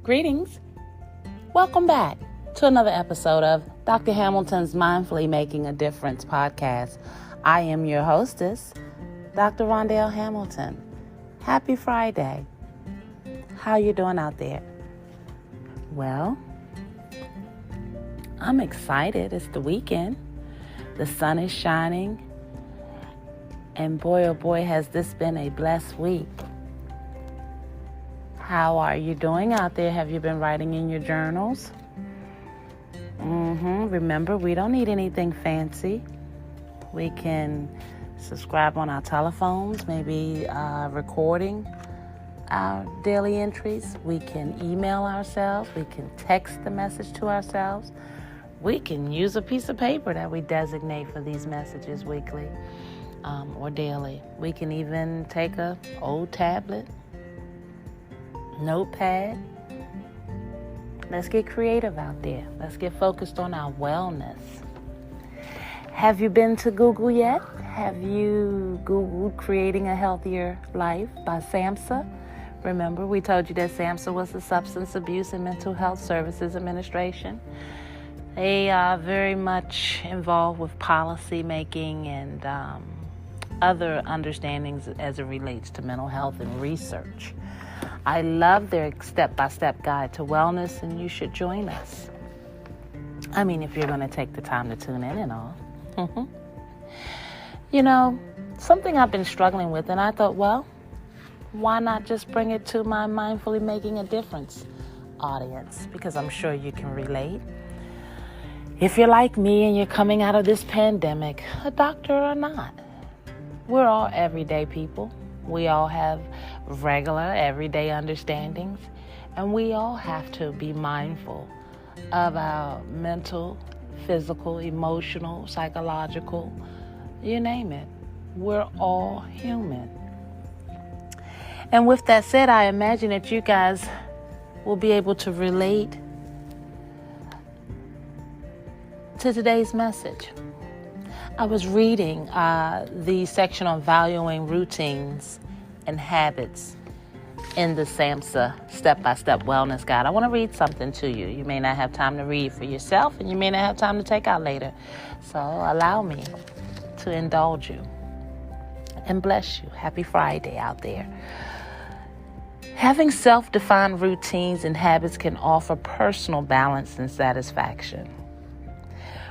Greetings. Welcome back to another episode of Dr. Hamilton's Mindfully Making a Difference podcast. I am your hostess, Dr. Rondell Hamilton. Happy Friday. How you doing out there? Well, I'm excited. It's the weekend. The sun is shining. And boy, oh boy, has this been a blessed week. How are you doing out there? Have you been writing in your journals? Remember, we don't need anything fancy. We can subscribe on our telephones, maybe recording our daily entries. We can email ourselves. We can text the message to ourselves. We can use a piece of paper that we designate for these messages weekly or daily. We can even take an old tablet, notepad. Let's get creative out there. Let's get focused on our wellness. Have you been to Google yet? Have you Googled Creating a Healthier Life by SAMHSA? Remember, we told you that SAMHSA was the Substance Abuse and Mental Health Services Administration. They are very much involved with policy making and other understandings as it relates to mental health and research. I love their step-by-step guide to wellness, and you should join us. I mean, if you're going to take the time to tune in and all. You know, something I've been struggling with, and I thought, well, why not just bring it to my Mindfully Making a Difference audience? Because I'm sure you can relate. If you're like me and you're coming out of this pandemic, a doctor or not, we're all everyday people. We all have regular, everyday understandings, and we all have to be mindful of our mental, physical, emotional, psychological, you name it. We're all human. And with that said, I imagine that you guys will be able to relate to today's message. I was reading the section on valuing routines and habits in the SAMHSA step-by-step wellness guide. I want to read something to you. You may not have time to read for yourself, and you may not have time to take out later. So allow me to indulge you and bless you. Happy Friday out there. Having self-defined routines and habits can offer personal balance and satisfaction.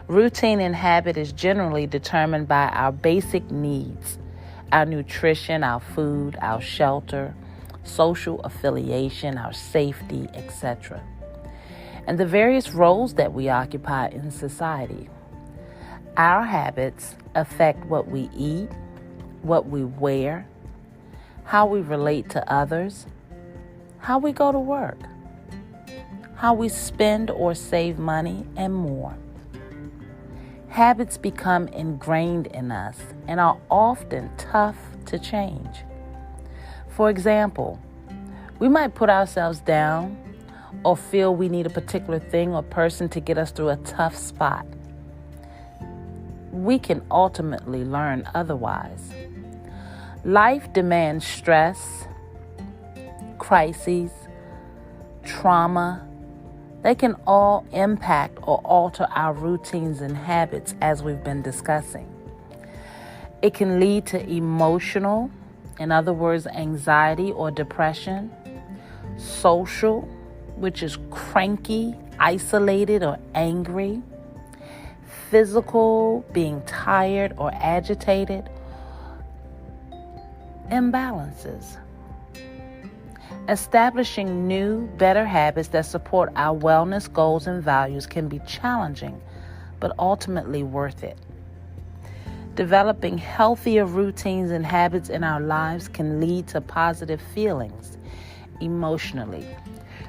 Routine and habit is generally determined by our basic needs, our nutrition, our food, our shelter, social affiliation, our safety, etc., and the various roles that we occupy in society. Our habits affect what we eat, what we wear, how we relate to others, how we go to work, how we spend or save money, and more. Habits become ingrained in us and are often tough to change. For example, we might put ourselves down or feel we need a particular thing or person to get us through a tough spot. We can ultimately learn otherwise. Life demands stress, crises, trauma. They can all impact or alter our routines and habits, as we've been discussing. It can lead to emotional, in other words, anxiety or depression, social, which is cranky, isolated, or angry, physical, being tired or agitated, imbalances. Establishing new, better habits that support our wellness goals and values can be challenging, but ultimately worth it. Developing healthier routines and habits in our lives can lead to positive feelings emotionally.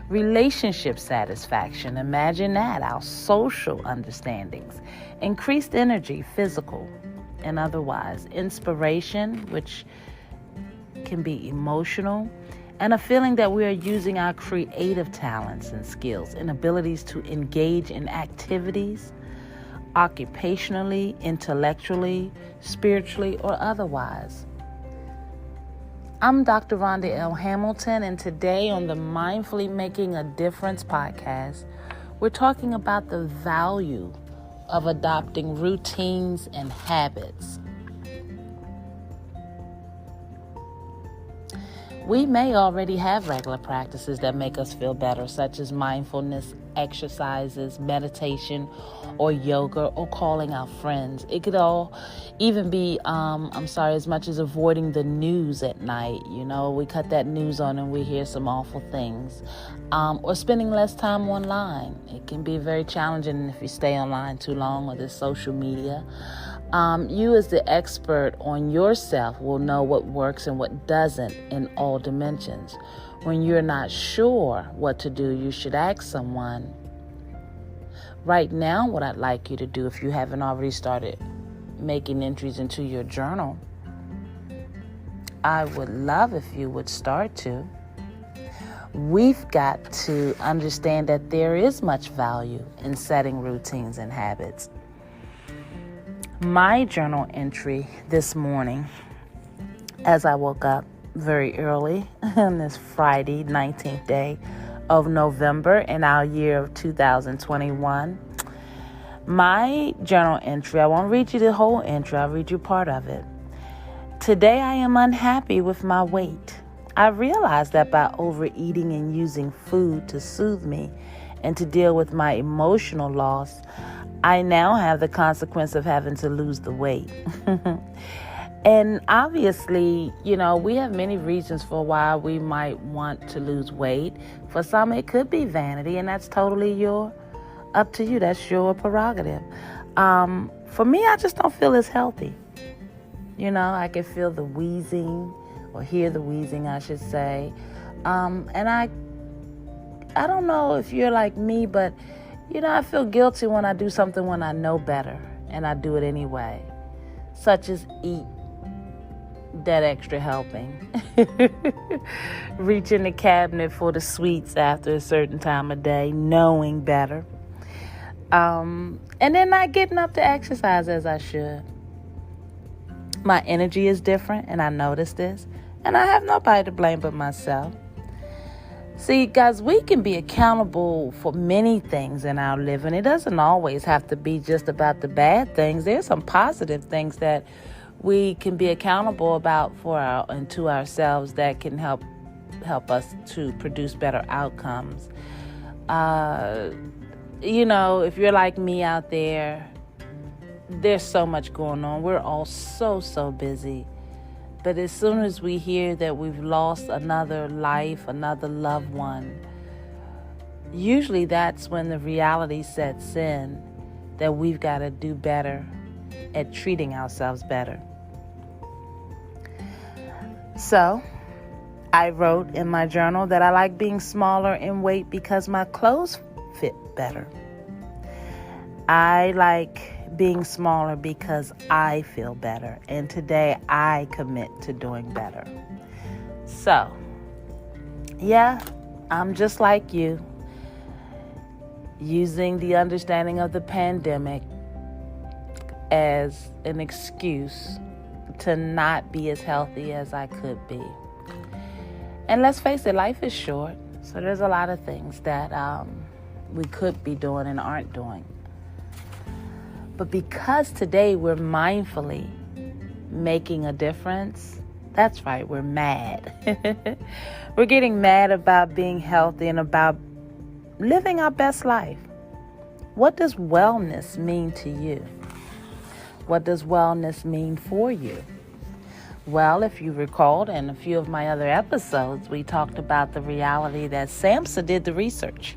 Relationship satisfaction, imagine that, our social understandings, increased energy, physical and otherwise, inspiration, which can be emotional, and a feeling that we are using our creative talents and skills and abilities to engage in activities, occupationally, intellectually, spiritually, or otherwise. I'm Dr. Rhonda L. Hamilton, and today on the Mindfully Making a Difference podcast, we're talking about the value of adopting routines and habits. We may already have regular practices that make us feel better, such as mindfulness, exercises, meditation, or yoga, or calling our friends. It could all even be, as much as avoiding the news at night. You know, we cut that news on and we hear some awful things. Or spending less time online. It can be very challenging if you stay online too long or this social media. You as the expert on yourself will know what works and what doesn't in all dimensions. When you're not sure what to do, you should ask someone. Right now, what I'd like you to do, if you haven't already started making entries into your journal, I would love if you would start to. We've got to understand that there is much value in setting routines and habits. My journal entry this morning, as I woke up very early on this Friday, 19th day of November in our year of 2021, my journal entry, I won't read you the whole entry, I'll read you part of it. Today I am unhappy with my weight. I realized that by overeating and using food to soothe me and to deal with my emotional loss, I now have the consequence of having to lose the weight. And obviously, you know, we have many reasons for why we might want to lose weight. For some, it could be vanity, and that's totally up to you. That's your prerogative. For me, I just don't feel as healthy. You know, I can feel the wheezing, or hear the wheezing, I should say. And I don't know if you're like me, but you know, I feel guilty when I do something when I know better, and I do it anyway, such as eat that extra helping. Reach in the cabinet for the sweets after a certain time of day, knowing better. And then not getting up to exercise as I should. My energy is different, and I notice this, and I have nobody to blame but myself. See, guys, we can be accountable for many things in our living. It doesn't always have to be just about the bad things. There's some positive things that we can be accountable about and to ourselves that can help us to produce better outcomes. You know, if you're like me out there, there's so much going on. We're all so busy. But as soon as we hear that we've lost another life, another loved one, usually that's when the reality sets in that we've got to do better at treating ourselves better. So, I wrote in my journal that I like being smaller in weight because my clothes fit better. I like being smaller because I feel better. And today I commit to doing better. So, yeah, I'm just like you, using the understanding of the pandemic as an excuse to not be as healthy as I could be. And let's face it, life is short. So there's a lot of things that we could be doing and aren't doing. But because today we're mindfully making a difference, that's right, we're mad. We're getting mad about being healthy and about living our best life. What does wellness mean to you? What does wellness mean for you? Well, if you recalled in a few of my other episodes, we talked about the reality that SAMHSA did the research.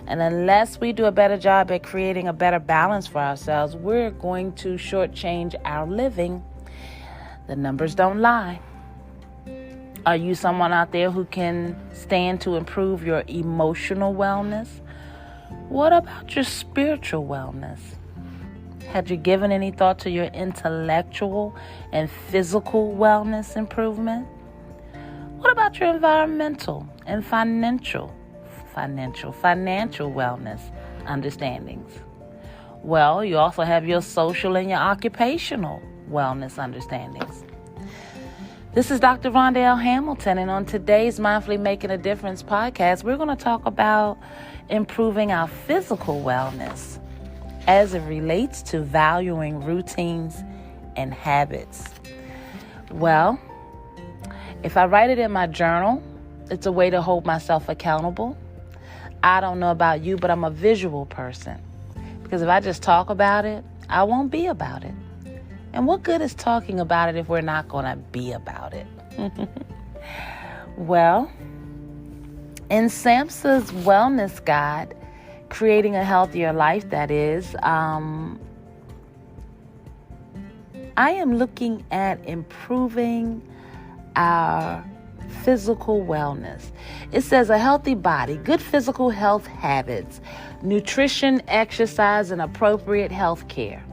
And unless we do a better job at creating a better balance for ourselves, we're going to shortchange our living. The numbers don't lie. Are you someone out there who can stand to improve your emotional wellness? What about your spiritual wellness? Had you given any thought to your intellectual and physical wellness improvement? What about your environmental and financial wellness understandings? Well, you also have your social and your occupational wellness understandings. This is Dr. Rondell Hamilton, and on today's Mindfully Making a Difference podcast, we're going to talk about improving our physical wellness as it relates to valuing routines and habits. Well, if I write it in my journal, it's a way to hold myself accountable. I don't know about you, but I'm a visual person. Because if I just talk about it, I won't be about it. And what good is talking about it if we're not going to be about it? Well, in SAMHSA's wellness guide, Creating a Healthier Life, that is, I am looking at improving our physical wellness. It says a healthy body, good physical health habits, nutrition, exercise, and appropriate health care.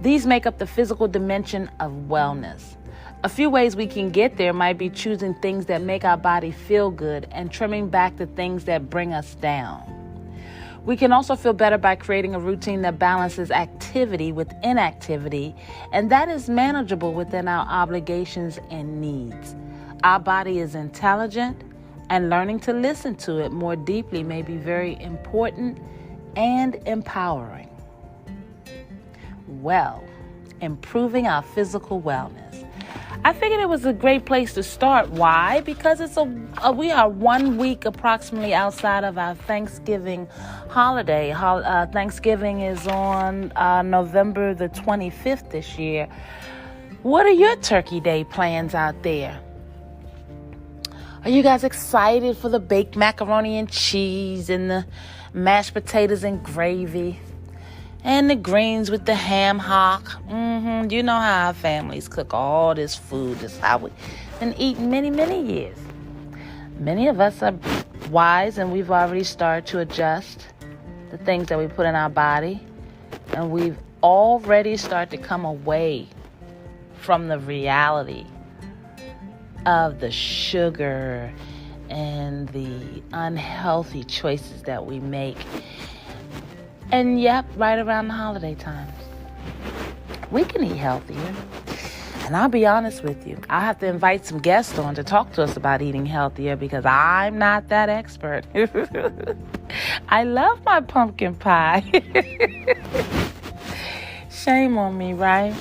These make up the physical dimension of wellness. A few ways we can get there might be choosing things that make our body feel good and trimming back the things that bring us down. We can also feel better by creating a routine that balances activity with inactivity, and that is manageable within our obligations and needs. Our body is intelligent, and learning to listen to it more deeply may be very important and empowering. Well, improving our physical wellness. I figured it was a great place to start. Why? Because we are 1 week approximately outside of our Thanksgiving holiday. Thanksgiving is on November the 25th this year. What are your Turkey Day plans out there? Are you guys excited for the baked macaroni and cheese and the mashed potatoes and gravy? And the greens with the ham hock. You know how our families cook all this food. This is how we've been eating many, many years. Many of us are wise, and we've already started to adjust the things that we put in our body. And we've already started to come away from the reality of the sugar and the unhealthy choices that we make. And yep, right around the holiday times, we can eat healthier. And I'll be honest with you, I'll have to invite some guests on to talk to us about eating healthier because I'm not that expert. I love my pumpkin pie. Shame on me, right?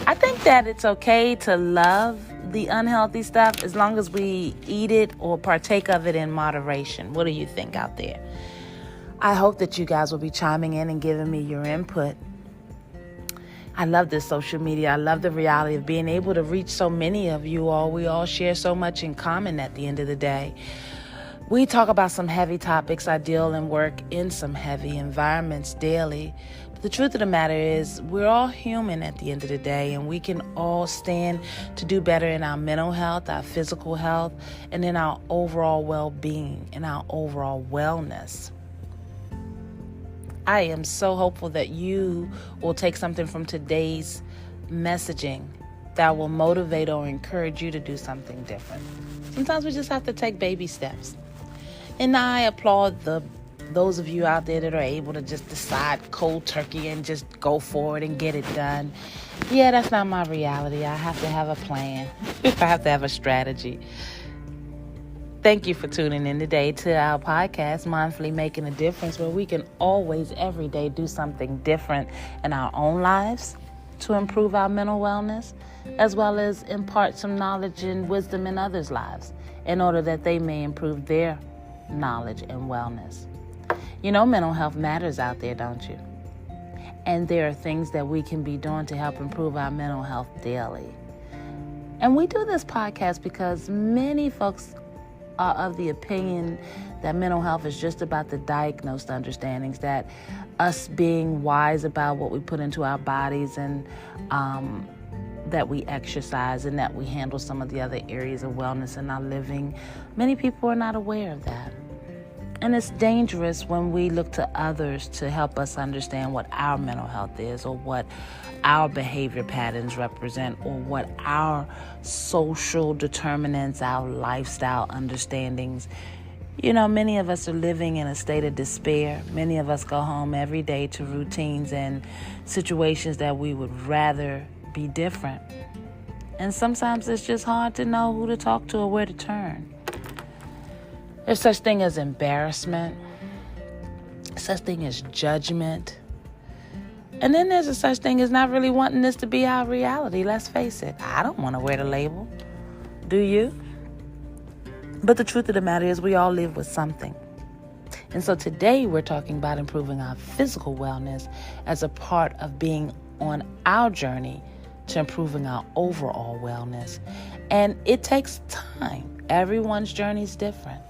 I think that it's okay to love the unhealthy stuff as long as we eat it or partake of it in moderation. What do you think out there? I hope that you guys will be chiming in and giving me your input. I love this social media. I love the reality of being able to reach so many of you all. We all share so much in common at the end of the day. We talk about some heavy topics. I deal and work in some heavy environments daily. But the truth of the matter is we're all human at the end of the day, and we can all stand to do better in our mental health, our physical health, and in our overall well-being and our overall wellness. I am so hopeful that you will take something from today's messaging that will motivate or encourage you to do something different. Sometimes we just have to take baby steps. And I applaud those of you out there that are able to just decide cold turkey and just go for it and get it done. Yeah, that's not my reality. I have to have a plan. I have to have a strategy. Thank you for tuning in today to our podcast, Mindfully Making a Difference, where we can always, every day, do something different in our own lives to improve our mental wellness, as well as impart some knowledge and wisdom in others' lives in order that they may improve their knowledge and wellness. You know, mental health matters out there, don't you? And there are things that we can be doing to help improve our mental health daily. And we do this podcast because many folks are of the opinion that mental health is just about the diagnosed understandings, that us being wise about what we put into our bodies and that we exercise and that we handle some of the other areas of wellness in our living. Many people are not aware of that. And it's dangerous when we look to others to help us understand what our mental health is, or what our behavior patterns represent, or what our social determinants, our lifestyle understandings. You know, many of us are living in a state of despair. Many of us go home every day to routines and situations that we would rather be different. And sometimes it's just hard to know who to talk to or where to turn. There's such thing as embarrassment, such thing as judgment. And then there's a such thing as not really wanting this to be our reality. Let's face it. I don't want to wear the label. Do you? But the truth of the matter is we all live with something. And so today we're talking about improving our physical wellness as a part of being on our journey to improving our overall wellness. And it takes time. Everyone's journey is different.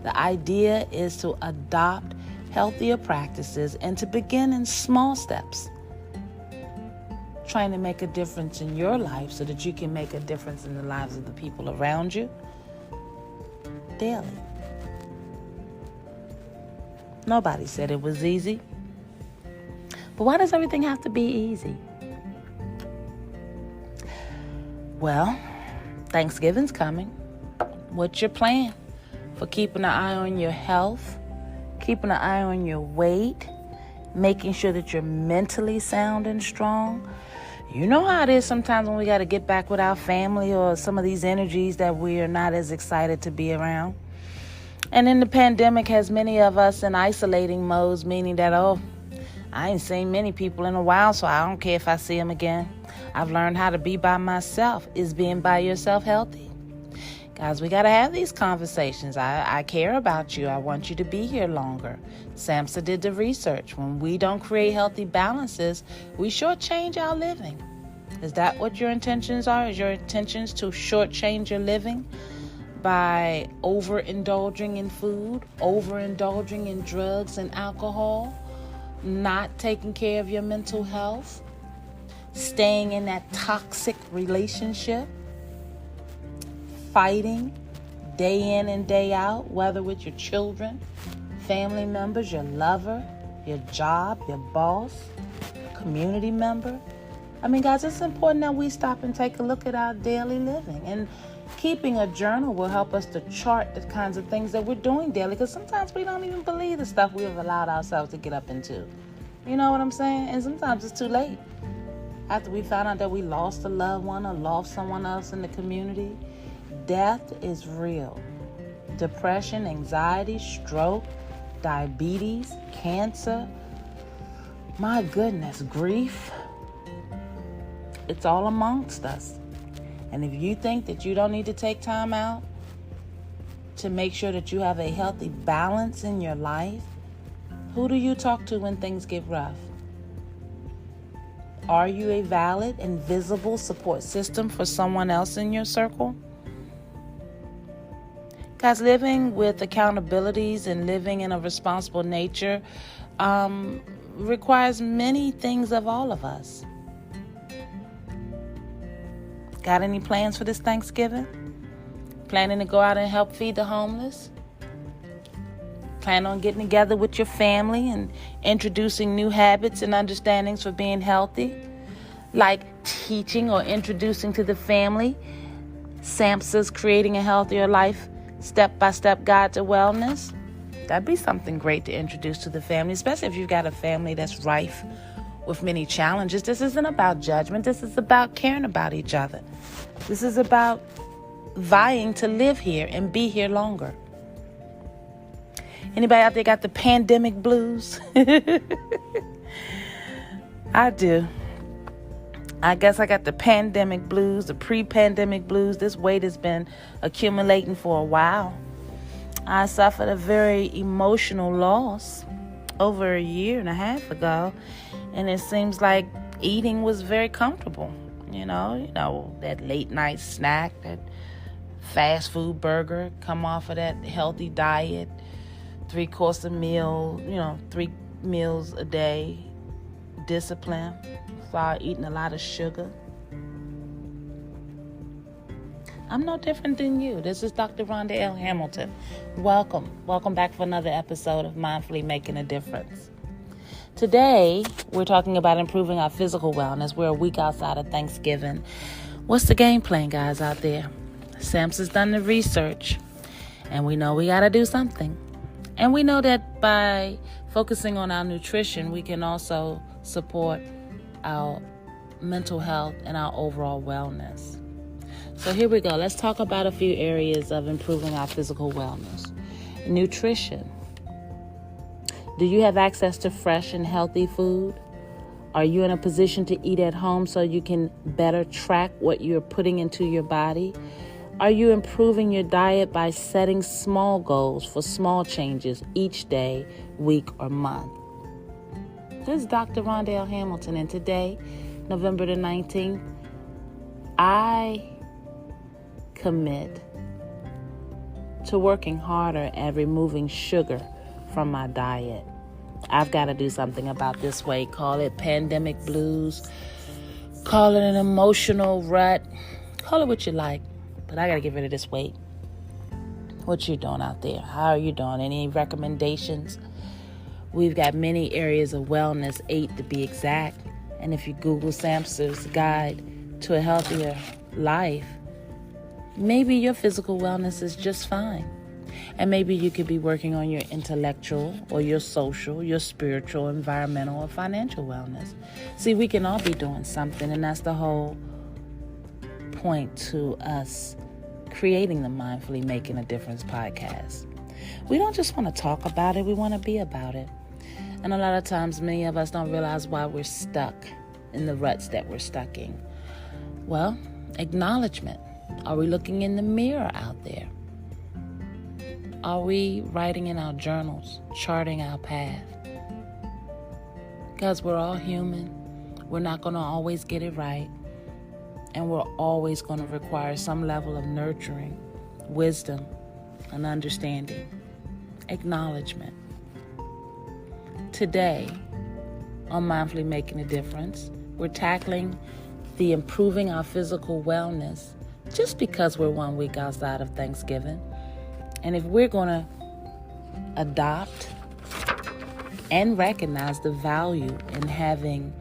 The idea is to adopt healthier practices and to begin in small steps, trying to make a difference in your life so that you can make a difference in the lives of the people around you daily. Nobody said it was easy. But why does everything have to be easy? Well, Thanksgiving's coming. What's your plan for keeping an eye on your health, keeping an eye on your weight, making sure that you're mentally sound and strong? You know how it is sometimes when we got to get back with our family or some of these energies that we are not as excited to be around. And then the pandemic has many of us in isolating modes, meaning that, I ain't seen many people in a while, so I don't care if I see them again. I've learned how to be by myself. Is being by yourself healthy? Guys, we got to have these conversations. I care about you. I want you to be here longer. SAMHSA did the research. When we don't create healthy balances, we shortchange our living. Is that what your intentions are? Is your intentions to shortchange your living by overindulging in food, overindulging in drugs and alcohol, not taking care of your mental health, staying in that toxic relationship, fighting day in and day out, whether with your children, family members, your lover, your job, your boss, community member? I mean, guys, it's important that we stop and take a look at our daily living. And keeping a journal will help us to chart the kinds of things that we're doing daily, because sometimes we don't even believe the stuff we have allowed ourselves to get up into. You know what I'm saying? And sometimes it's too late. After we found out that we lost a loved one or lost someone else in the community, death is real. Depression, anxiety, stroke, diabetes, cancer, my goodness, grief. It's all amongst us. And if you think that you don't need to take time out to make sure that you have a healthy balance in your life, who do you talk to when things get rough? Are you a valid and visible support system for someone else in your circle? Guys, living with accountabilities and living in a responsible nature requires many things of all of us. Got any plans for this Thanksgiving? Planning to go out and help feed the homeless? Plan on getting together with your family and introducing new habits and understandings for being healthy? Like teaching or introducing to the family SAMHSA's Creating a Healthier Life Step-by-Step Guide to Wellness? That'd be something great to introduce to the family, especially if you've got a family that's rife with many challenges. This isn't about judgment. This is about caring about each other. This is about vying to live here and be here longer. Anybody out there got the pandemic blues? I do. I guess I got the pandemic blues, the pre-pandemic blues. This weight has been accumulating for a while. I suffered a very emotional loss over a year and a half ago. And it seems like eating was very comfortable. You know, that late night snack, that fast food burger, come off of that healthy diet, 3-course meal, 3 meals a day, discipline. Start eating a lot of sugar. I'm no different than you. This is Dr. Rhonda L. Hamilton. Welcome. Welcome back for another episode of Mindfully Making a Difference. Today, we're talking about improving our physical wellness. We're a week outside of Thanksgiving. What's the game plan, guys, out there? SAMHSA's done the research, and we know we got to do something. And we know that by focusing on our nutrition, we can also support our mental health and our overall wellness. So here we go. Let's talk about a few areas of improving our physical wellness. Nutrition. Do you have access to fresh and healthy food? Are you in a position to eat at home so you can better track what you're putting into your body? Are you improving your diet by setting small goals for small changes each day, week, or month? This is Dr. Rondell Hamilton, and today, November the 19th, I commit to working harder at removing sugar from my diet. I've got to do something about this weight. Call it pandemic blues. Call it an emotional rut. Call it what you like. But I got to get rid of this weight. What you doing out there? How are you doing? Any recommendations? We've got many areas of wellness, 8 to be exact. And if you Google Samsa's Guide to a Healthier Life, maybe your physical wellness is just fine. And maybe you could be working on your intellectual or your social, your spiritual, environmental, or financial wellness. See, we can all be doing something, and that's the whole point to us creating the Mindfully Making a Difference podcast. We don't just want to talk about it, we want to be about it. And a lot of times, many of us don't realize why we're stuck in the ruts that we're stuck in. Well, acknowledgement. Are we looking in the mirror out there? Are we writing in our journals, charting our path? Because we're all human. We're not going to always get it right. And we're always going to require some level of nurturing, wisdom, and understanding. Acknowledgement. Today, on Mindfully Making a Difference, we're tackling the improving our physical wellness just because we're 1 week outside of Thanksgiving. And if we're going to adopt and recognize the value in having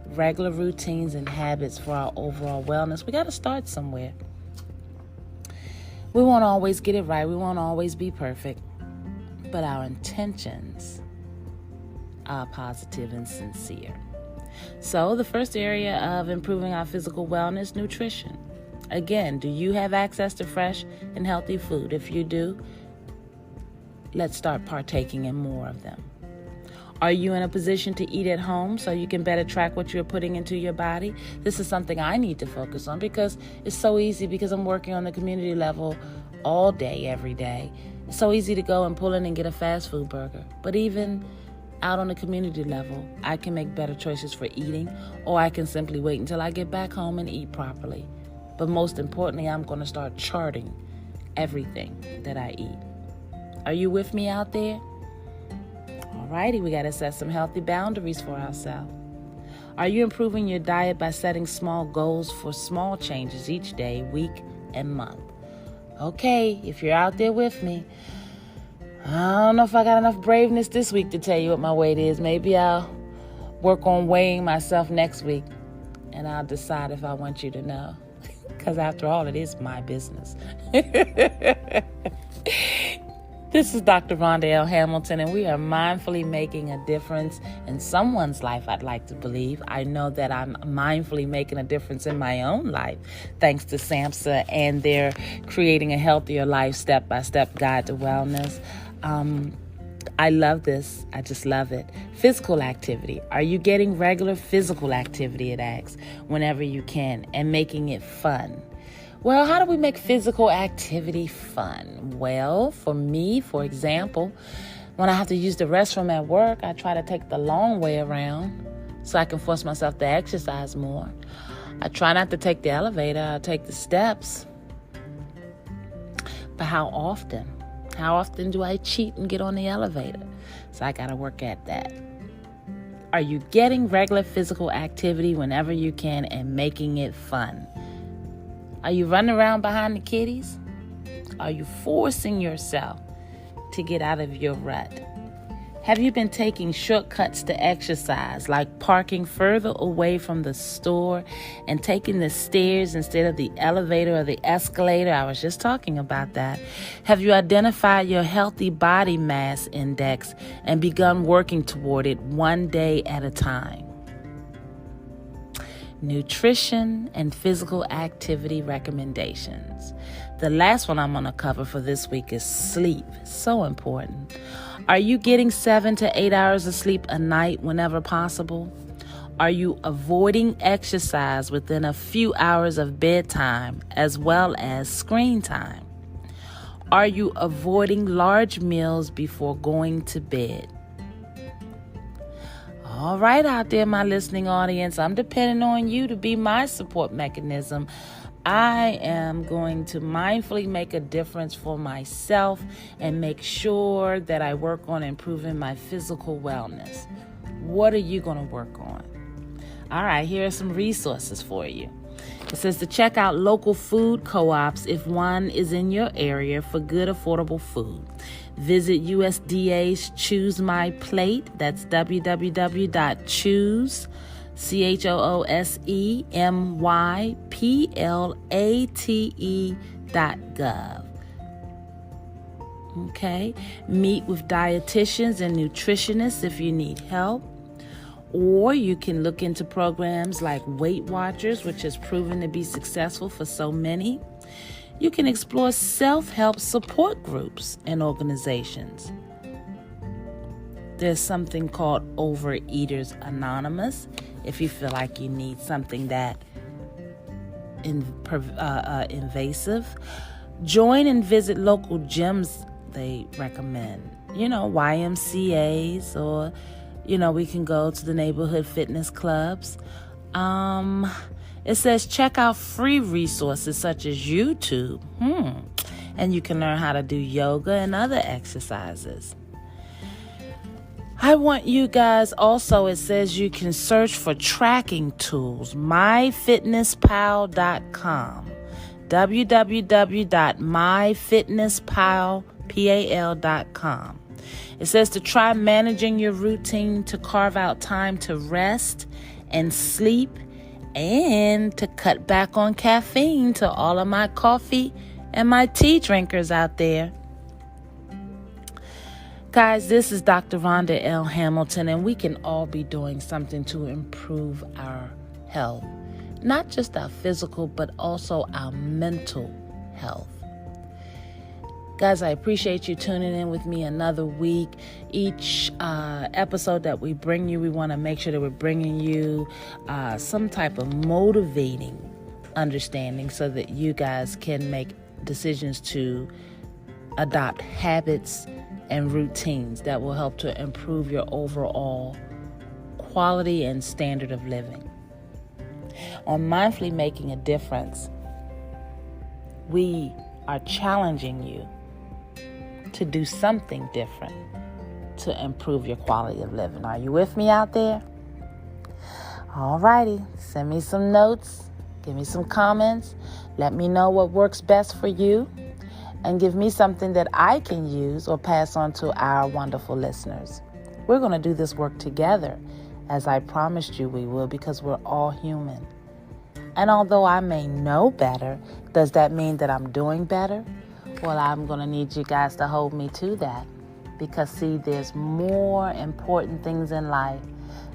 regular routines and habits for our overall wellness, we got to start somewhere. We won't always get it right. We won't always be perfect. But our intentions are positive and sincere. So the first area of improving our physical wellness, nutrition. Again, do you have access to fresh and healthy food? If you do, let's start partaking in more of them. Are you in a position to eat at home so you can better track what you're putting into your body? This is something I need to focus on because it's so easy, because I'm working on the community level all day, every day. It's so easy to go and pull in and get a fast food burger. But even out on the community level, I can make better choices for eating, or I can simply wait until I get back home and eat properly. But most importantly, I'm going to start charting everything that I eat. Are you with me out there? Alrighty, we got to set some healthy boundaries for ourselves. Are you improving your diet by setting small goals for small changes each day, week, and month? Okay, if you're out there with me, I don't know if I got enough braveness this week to tell you what my weight is. Maybe I'll work on weighing myself next week, and I'll decide if I want you to know. Because after all, it is my business. This is Dr. Rondell Hamilton, and we are mindfully making a difference in someone's life, I'd like to believe. I know that I'm mindfully making a difference in my own life, thanks to SAMHSA and their Creating a Healthier Life Step-by-Step Guide to Wellness. I love this. I just love it. Physical activity. Are you getting regular physical activity, it asks, whenever you can, and making it fun? Well, how do we make physical activity fun? Well, for me, for example, when I have to use the restroom at work, I try to take the long way around so I can force myself to exercise more. I try not to take the elevator. I take the steps. But how often? How often do I cheat and get on the elevator? So I got to work at that. Are you getting regular physical activity whenever you can and making it fun? Are you running around behind the kiddies? Are you forcing yourself to get out of your rut? Have you been taking shortcuts to exercise, like parking further away from the store and taking the stairs instead of the elevator or the escalator? I was just talking about that. Have you identified your healthy body mass index and begun working toward it one day at a time? nutrition, and physical activity recommendations. The last one I'm going to cover for this week is sleep. So important. Are you getting 7 to 8 hours of sleep a night whenever possible? Are you avoiding exercise within a few hours of bedtime as well as screen time? Are you avoiding large meals before going to bed? All right, out there, my listening audience, I'm depending on you to be my support mechanism. I am going to mindfully make a difference for myself and make sure that I work on improving my physical wellness. What are you going to work on? All right, here are some resources for you. It says to check out local food co-ops if one is in your area for good, affordable food. Visit USDA's Choose My Plate. That's www.choosemyplate.gov. Okay. Meet with dietitians and nutritionists if you need help. Or you can look into programs like Weight Watchers, which has proven to be successful for so many. You can explore self-help support groups and organizations. There's something called Overeaters Anonymous if you feel like you need something that invasive. Join and visit local gyms they recommend. YMCAs or we can go to the neighborhood fitness clubs. It says check out free resources such as YouTube. And you can learn how to do yoga and other exercises. I want you guys also, it says you can search for tracking tools. myfitnesspal.com. www.myfitnesspal.com. It says to try managing your routine to carve out time to rest and sleep and to cut back on caffeine to all of my coffee and my tea drinkers out there. Guys, this is Dr. Rhonda L. Hamilton, and we can all be doing something to improve our health. Not just our physical, but also our mental health. Guys, I appreciate you tuning in with me another week. Each episode that we bring you, we want to make sure that we're bringing you some type of motivating understanding so that you guys can make decisions to adopt habits and routines that will help to improve your overall quality and standard of living. On Mindfully Making a Difference, we are challenging you to do something different to improve your quality of living. Are you with me out there? All righty. Send me some notes. Give me some comments. Let me know what works best for you. And give me something that I can use or pass on to our wonderful listeners. We're going to do this work together, as I promised you we will, because we're all human. And although I may know better, does that mean that I'm doing better? Well, I'm going to need you guys to hold me to that. Because, see, there's more important things in life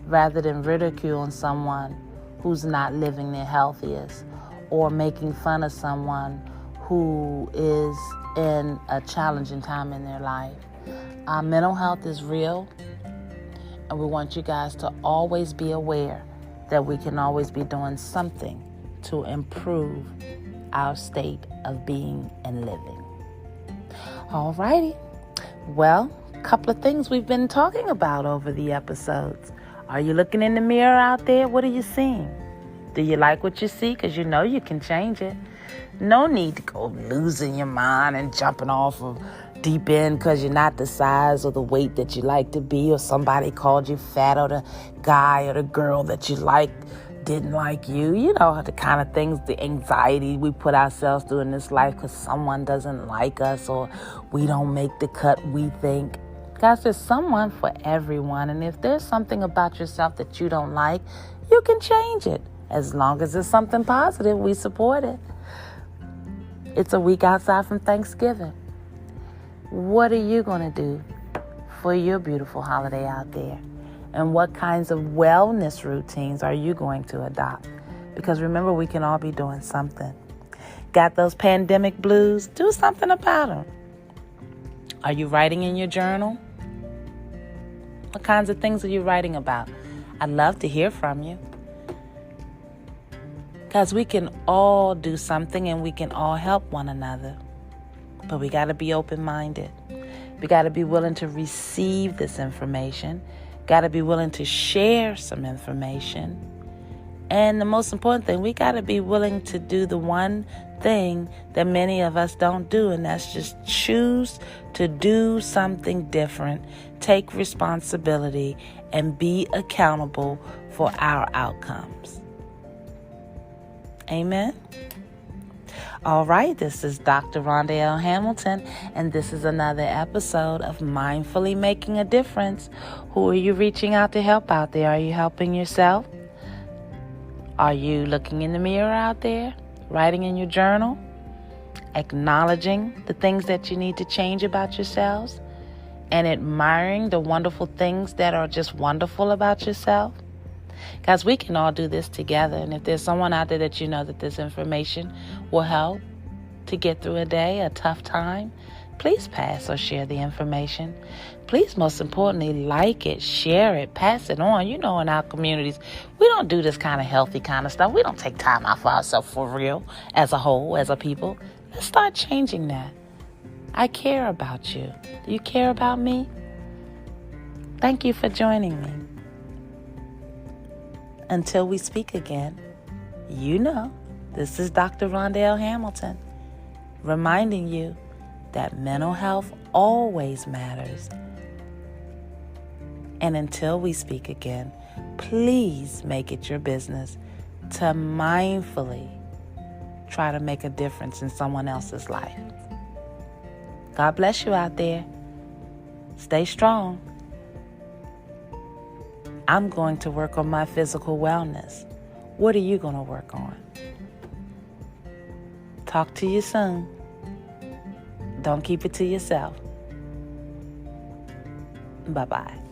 rather than ridiculing someone who's not living their healthiest or making fun of someone who is in a challenging time in their life. Our mental health is real, and we want you guys to always be aware that we can always be doing something to improve our state of being and living. All righty. Well, a couple of things we've been talking about over the episodes. Are you looking in the mirror out there? What are you seeing? Do you like what you see? Because you know you can change it. No need to go losing your mind and jumping off of deep end because you're not the size or the weight that you like to be, or somebody called you fat, or the guy or the girl that you like didn't like you. You know, the kind of things, the anxiety we put ourselves through in this life because someone doesn't like us or we don't make the cut we think. Guys, there's someone for everyone. And if there's something about yourself that you don't like, you can change it. As long as it's something positive, we support it. It's a week outside from Thanksgiving. What are you going to do for your beautiful holiday out there? And what kinds of wellness routines are you going to adopt Because remember, we can all be doing something. Got those pandemic blues? Do something about them. Are you writing in your journal? What kinds of things are you writing about? I'd love to hear from you. Because we can all do something and we can all help one another. But we got to be open-minded. We got to be willing to receive this information. Got to be willing to share some information. And the most important thing, we got to be willing to do the one thing that many of us don't do, and that's just choose to do something different, take responsibility, and be accountable for our outcomes. Amen? All right, this is Dr. Rhonda L. Hamilton, and this is another episode of Mindfully Making a Difference. Who are you reaching out to help out there? Are you helping yourself? Are you looking in the mirror out there, writing in your journal, acknowledging the things that you need to change about yourselves, and admiring the wonderful things that are just wonderful about yourself? Guys, we can all do this together. And if there's someone out there that you know that this information will help to get through a day, a tough time, please pass or share the information. Please, most importantly, like it, share it, pass it on. You know, in our communities, we don't do this kind of healthy kind of stuff. We don't take time out for ourselves for real, as a whole, as a people. Let's start changing that. I care about you. Do you care about me? Thank you for joining me. Until we speak again, you know, this is Dr. Rhonda L. Hamilton, reminding you that mental health always matters. And until we speak again, please make it your business to mindfully try to make a difference in someone else's life. God bless you out there. Stay strong. I'm going to work on my physical wellness. What are you going to work on? Talk to you soon. Don't keep it to yourself. Bye-bye.